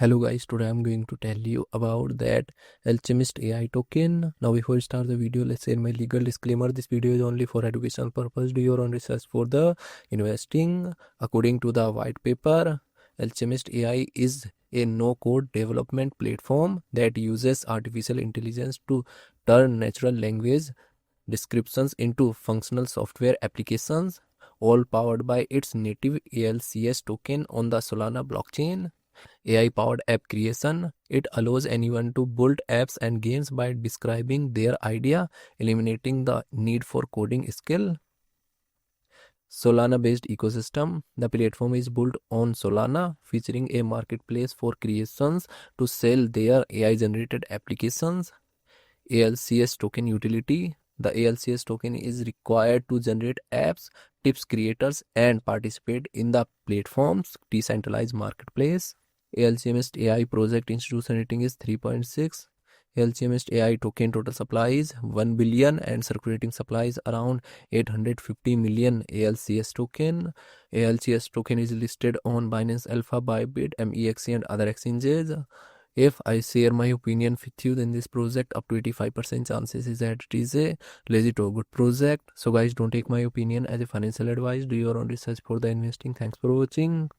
Hello guys, today I'm going to tell you about that Alchemist AI token. Now before we start the video, let's say my legal disclaimer. This video is only for educational purpose. Do your own research for the investing. According to the white paper, Alchemist AI is a no-code development platform that uses artificial intelligence to turn natural language descriptions into functional software applications, all powered by its native ALCH token on the Solana blockchain. AI powered app creation. It allows anyone to build apps and games by describing their idea, eliminating the need for coding skill. Solana based ecosystem. The platform is built on Solana, featuring a marketplace for creations to sell their AI generated applications. ALCS token utility. The ALCS token is required to generate apps, tips creators, and participate in the platform's decentralized marketplace. Alchemist AI project institution rating is 3.6. Alchemist AI token total supply is 1 billion and circulating supply is around 850 million ALCS token. ALCS token is listed on Binance Alpha, Bybit, MEXC and other exchanges. If I share my opinion with you, then this project up to 85% chances is that it is a legit or good project. So guys, don't take my opinion as a financial advice. Do your own research for the investing. Thanks for watching.